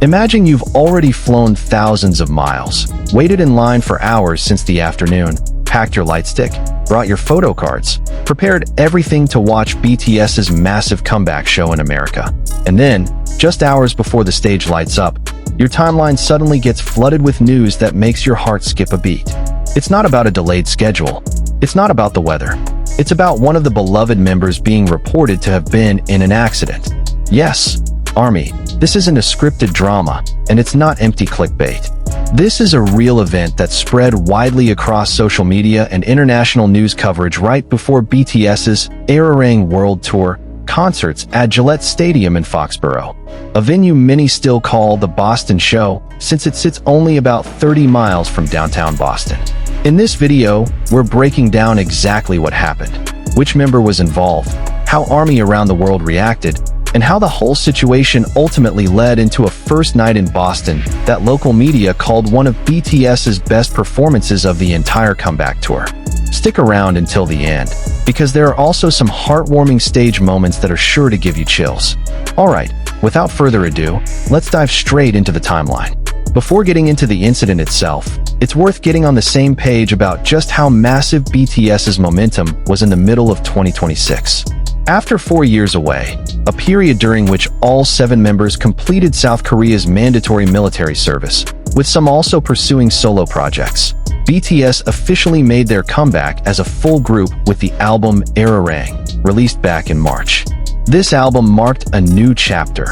Imagine you've already flown thousands of miles, waited in line for hours since the afternoon, packed your light stick, brought your photo cards, prepared everything to watch BTS's massive comeback show in America. And then, just hours before the stage lights up, your timeline suddenly gets flooded with news that makes your heart skip a beat. It's not about a delayed schedule. It's not about the weather. It's about one of the beloved members being reported to have been in an accident. Yes, Army, this isn't a scripted drama, and it's not empty clickbait. This is a real event that spread widely across social media and international news coverage right before BTS's Army World Tour concerts at Gillette Stadium in Foxborough, a venue many still call the Boston Show since it sits only about 30 miles from downtown Boston. In this video, we're breaking down exactly what happened, which member was involved, how Army around the world reacted, and how the whole situation ultimately led into a first night in Boston that local media called one of BTS's best performances of the entire comeback tour. Stick around until the end, because there are also some heartwarming stage moments that are sure to give you chills. Alright, without further ado, let's dive straight into the timeline. Before getting into the incident itself, it's worth getting on the same page about just how massive BTS's momentum was in the middle of 2026. After 4 years away, a period during which all 7 members completed South Korea's mandatory military service, with some also pursuing solo projects, BTS officially made their comeback as a full group with the album Army, released back in March. This album marked a new chapter,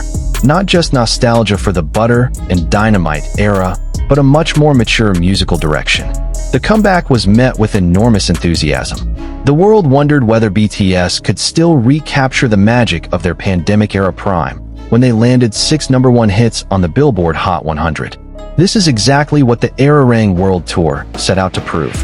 not just nostalgia for the Butter and Dynamite era, but a much more mature musical direction. The comeback was met with enormous enthusiasm. The world wondered whether BTS could still recapture the magic of their pandemic-era prime when they landed 6 #1 hits on the Billboard Hot 100. This is exactly what the Army World Tour set out to prove.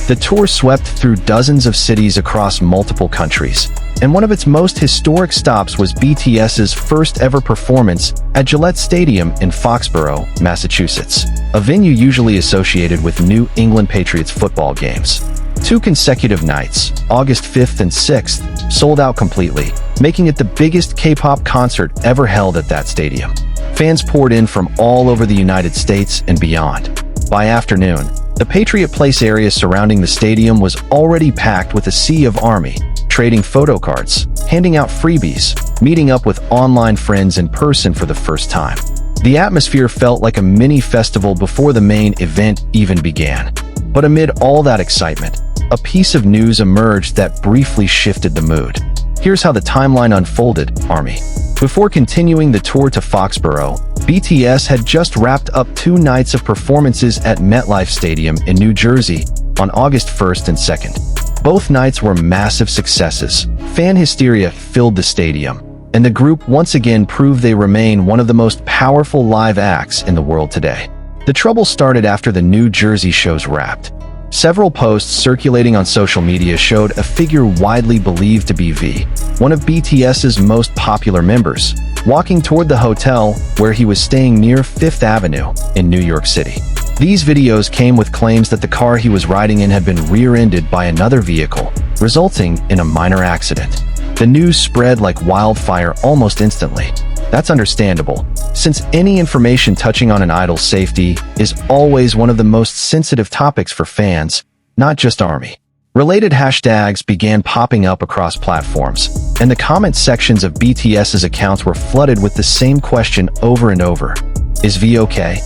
The tour swept through dozens of cities across multiple countries, and one of its most historic stops was BTS's first-ever performance at Gillette Stadium in Foxborough, Massachusetts, a venue usually associated with New England Patriots football games. 2 consecutive nights, August 5th and 6th, sold out completely, making it the biggest K-pop concert ever held at that stadium. Fans poured in from all over the United States and beyond. By afternoon, the Patriot Place area surrounding the stadium was already packed with a sea of Army, trading photo cards, handing out freebies, meeting up with online friends in person for the first time. The atmosphere felt like a mini festival before the main event even began. But amid all that excitement, a piece of news emerged that briefly shifted the mood. Here's how the timeline unfolded, Army. Before continuing the tour to Foxborough, BTS had just wrapped up 2 nights of performances at MetLife Stadium in New Jersey on August 1st and 2nd. Both nights were massive successes. Fan hysteria filled the stadium, and the group once again proved they remain one of the most powerful live acts in the world today. The trouble started after the New Jersey shows wrapped. Several posts circulating on social media showed a figure widely believed to be V, one of BTS's most popular members, walking toward the hotel where he was staying near 5th Avenue in New York City. These videos came with claims that the car he was riding in had been rear-ended by another vehicle, resulting in a minor accident. The news spread like wildfire almost instantly. That's understandable, since any information touching on an idol's safety is always one of the most sensitive topics for fans, not just Army. Related hashtags began popping up across platforms, and the comment sections of BTS's accounts were flooded with the same question over and over. Is V okay?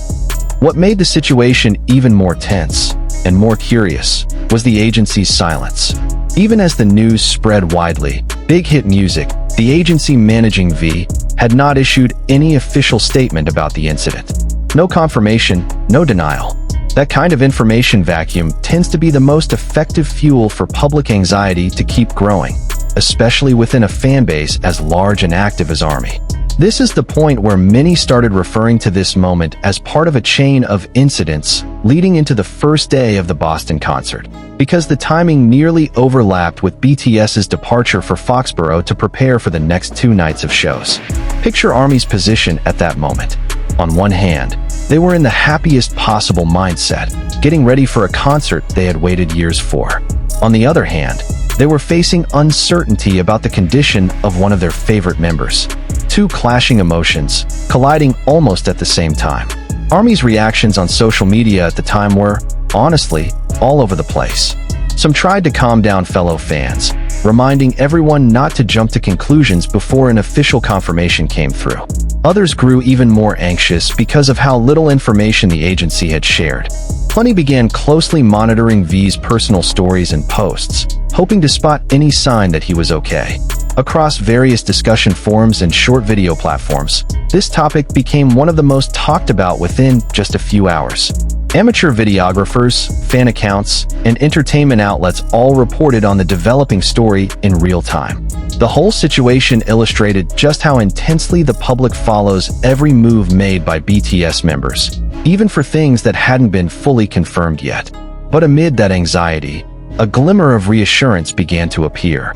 What made the situation even more tense and more curious was the agency's silence. Even as the news spread widely, Big Hit Music, the agency managing V, had not issued any official statement about the incident. No confirmation, no denial. That kind of information vacuum tends to be the most effective fuel for public anxiety to keep growing, especially within a fanbase as large and active as Army. This is the point where many started referring to this moment as part of a chain of incidents leading into the first day of the Boston concert, because the timing nearly overlapped with BTS's departure for Foxborough to prepare for the next 2 nights of shows. Picture Army's position at that moment. On one hand, they were in the happiest possible mindset, getting ready for a concert they had waited years for. On the other hand, they were facing uncertainty about the condition of one of their favorite members. two clashing emotions, colliding almost at the same time. ARMY's reactions on social media at the time were, honestly, all over the place. Some tried to calm down fellow fans, reminding everyone not to jump to conclusions before an official confirmation came through. Others grew even more anxious because of how little information the agency had shared. Plenty began closely monitoring V's personal stories and posts, hoping to spot any sign that he was okay. Across various discussion forums and short video platforms, this topic became one of the most talked about within just a few hours. Amateur videographers, fan accounts, and entertainment outlets all reported on the developing story in real time. The whole situation illustrated just how intensely the public follows every move made by BTS members, even for things that hadn't been fully confirmed yet. But amid that anxiety, a glimmer of reassurance began to appear.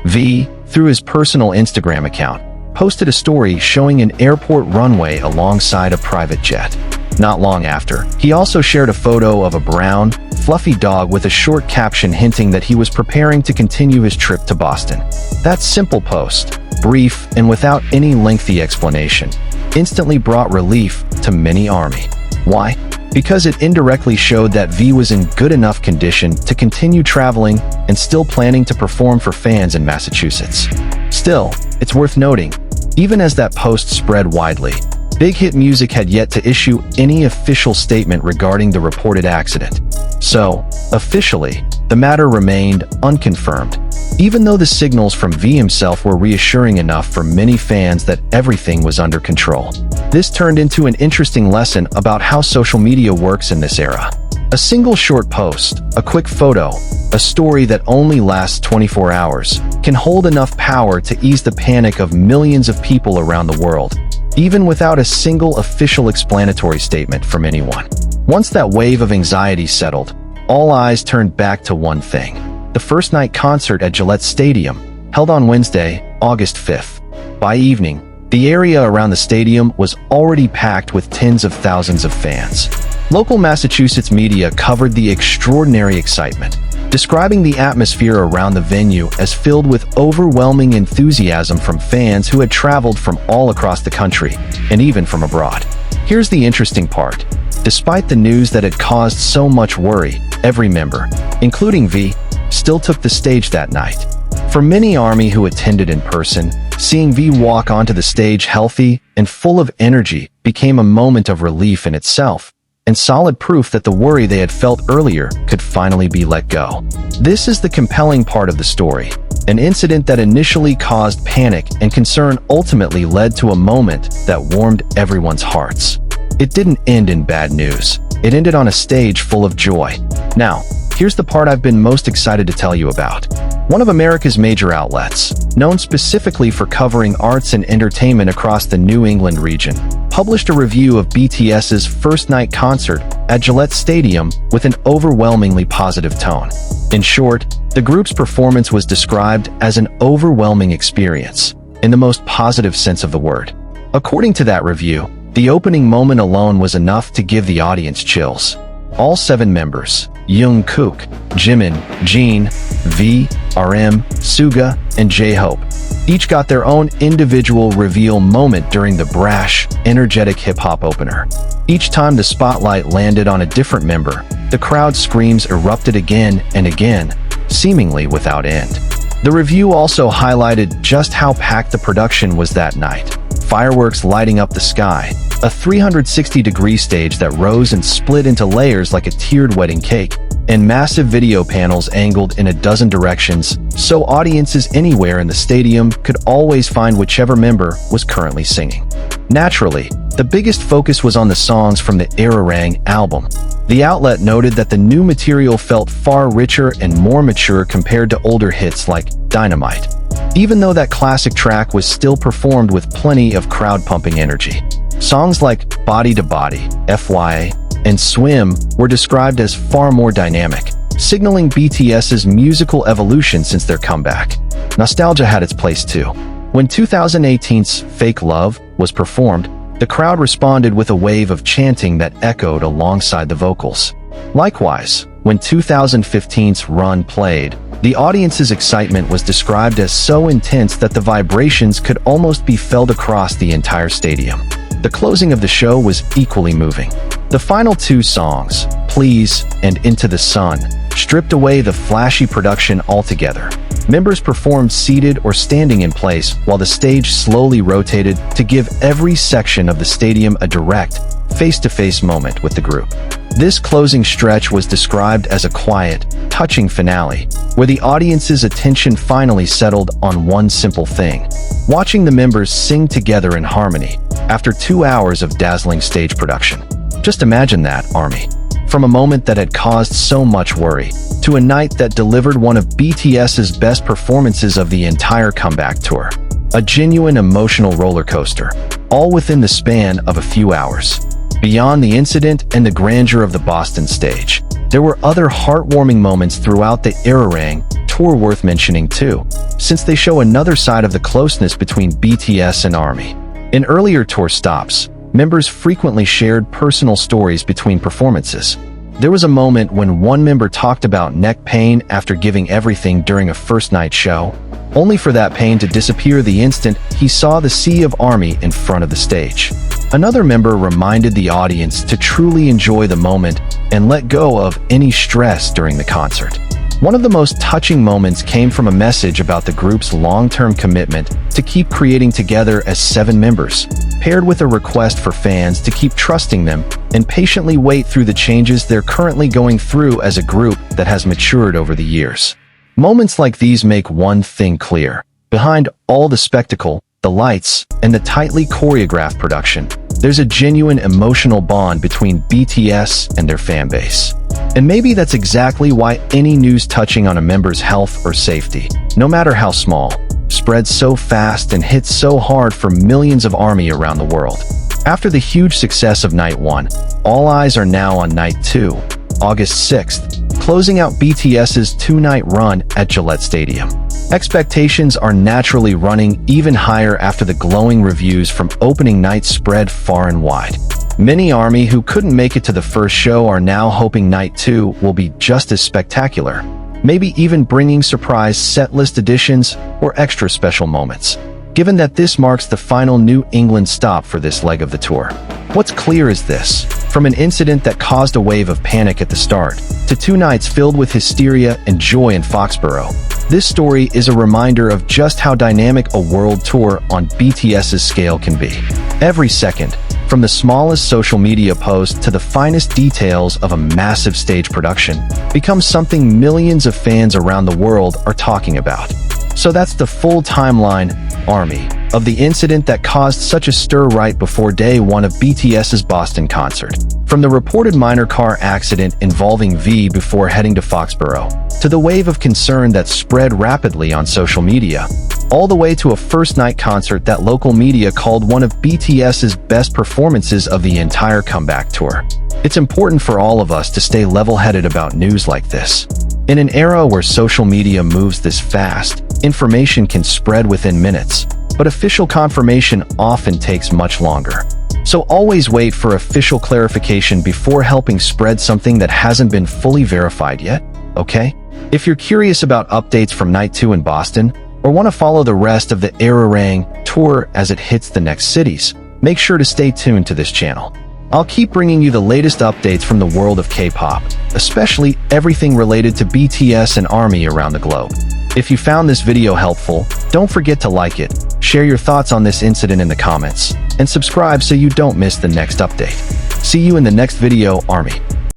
V, through his personal Instagram account, posted a story showing an airport runway alongside a private jet. Not long after, he also shared a photo of a brown, fluffy dog with a short caption hinting that he was preparing to continue his trip to Boston. That simple post, brief and without any lengthy explanation, instantly brought relief to many ARMY. Why? Because it indirectly showed that V was in good enough condition to continue traveling and still planning to perform for fans in Massachusetts. Still, it's worth noting, even as that post spread widely, Big Hit Music had yet to issue any official statement regarding the reported accident. So, officially, the matter remained unconfirmed, even though the signals from V himself were reassuring enough for many fans that everything was under control. This turned into an interesting lesson about how social media works in this era. A single short post, a quick photo, a story that only lasts 24 hours, can hold enough power to ease the panic of millions of people around the world, even without a single official explanatory statement from anyone. Once that wave of anxiety settled, all eyes turned back to one thing: the first night concert at Gillette Stadium, held on Wednesday, August 5th. By evening, the area around the stadium was already packed with tens of thousands of fans. Local Massachusetts media covered the extraordinary excitement, describing the atmosphere around the venue as filled with overwhelming enthusiasm from fans who had traveled from all across the country, and even from abroad. Here's the interesting part. Despite the news that had caused so much worry, every member, including V, still took the stage that night. For many ARMY who attended in person, seeing V walk onto the stage healthy and full of energy became a moment of relief in itself, and solid proof that the worry they had felt earlier could finally be let go. This is the compelling part of the story. An incident that initially caused panic and concern ultimately led to a moment that warmed everyone's hearts. It didn't end in bad news. It ended on a stage full of joy. Now, here's the part I've been most excited to tell you about. One of America's major outlets, known specifically for covering arts and entertainment across the New England region, published a review of BTS's first night concert at Gillette Stadium with an overwhelmingly positive tone. In short, the group's performance was described as an overwhelming experience, in the most positive sense of the word. According to that review, the opening moment alone was enough to give the audience chills. All 7 members, Jungkook, Jimin, Jin, V, RM, Suga, and Jhope, each got their own individual reveal moment during the brash, energetic hip-hop opener. Each time the spotlight landed on a different member, the crowd's screams erupted again and again, seemingly without end. The review also highlighted just how packed the production was that night. Fireworks lighting up the sky, a 360-degree stage that rose and split into layers like a tiered wedding cake, and massive video panels angled in a dozen directions, so audiences anywhere in the stadium could always find whichever member was currently singing. Naturally, the biggest focus was on the songs from the Ararang album. The outlet noted that the new material felt far richer and more mature compared to older hits like Dynamite, even though that classic track was still performed with plenty of crowd-pumping energy. Songs like Body to Body, FYA, and Swim were described as far more dynamic, signaling BTS's musical evolution since their comeback. Nostalgia had its place too. When 2018's Fake Love was performed, the crowd responded with a wave of chanting that echoed alongside the vocals. Likewise, When 2015's Run played, the audience's excitement was described as so intense that the vibrations could almost be felt across the entire stadium. The closing of the show was equally moving. The final two songs, Please and Into the Sun, stripped away the flashy production altogether. Members performed seated or standing in place while the stage slowly rotated to give every section of the stadium a direct, face-to-face moment with the group. This closing stretch was described as a quiet, touching finale, where the audience's attention finally settled on one simple thing: watching the members sing together in harmony after 2 hours of dazzling stage production. Just imagine that, ARMY. From a moment that had caused so much worry, to a night that delivered one of BTS's best performances of the entire comeback tour. A genuine emotional roller coaster, all within the span of a few hours. Beyond the incident and the grandeur of the Boston stage, there were other heartwarming moments throughout the Army tour worth mentioning too, since they show another side of the closeness between BTS and ARMY. In earlier tour stops, members frequently shared personal stories between performances. There was a moment when one member talked about neck pain after giving everything during a first-night show, only for that pain to disappear the instant he saw the sea of ARMY in front of the stage. Another member reminded the audience to truly enjoy the moment and let go of any stress during the concert. One of the most touching moments came from a message about the group's long-term commitment to keep creating together as 7 members, paired with a request for fans to keep trusting them and patiently wait through the changes they're currently going through as a group that has matured over the years. Moments like these make one thing clear: behind all the spectacle, the lights, and the tightly choreographed production, there's a genuine emotional bond between BTS and their fanbase. And maybe that's exactly why any news touching on a member's health or safety, no matter how small, spreads so fast and hits so hard for millions of ARMY around the world. After the huge success of Night 1, all eyes are now on Night 2, August 6th, closing out BTS's 2-night run at Gillette Stadium. Expectations are naturally running even higher after the glowing reviews from opening night spread far and wide. Many ARMY who couldn't make it to the first show are now hoping Night 2 will be just as spectacular, maybe even bringing surprise set-list additions or extra special moments. Given that this marks the final New England stop for this leg of the tour, what's clear is this: from an incident that caused a wave of panic at the start, to 2 nights filled with hysteria and joy in Foxborough, this story is a reminder of just how dynamic a world tour on BTS's scale can be. Every second, from the smallest social media post to the finest details of a massive stage production, becomes something millions of fans around the world are talking about. So that's the full timeline, ARMY, of the incident that caused such a stir right before day 1 of BTS's Boston concert. From the reported minor car accident involving V before heading to Foxborough, to the wave of concern that spread rapidly on social media, all the way to a first-night concert that local media called one of BTS's best performances of the entire comeback tour. It's important for all of us to stay level-headed about news like this. In an era where social media moves this fast, information can spread within minutes, but official confirmation often takes much longer. So always wait for official clarification before helping spread something that hasn't been fully verified yet, okay? If you're curious about updates from Night 2 in Boston, or want to follow the rest of the Army tour as it hits the next cities, make sure to stay tuned to this channel. I'll keep bringing you the latest updates from the world of K-pop, especially everything related to BTS and ARMY around the globe. If you found this video helpful, don't forget to like it, share your thoughts on this incident in the comments, and subscribe so you don't miss the next update. See you in the next video, ARMY.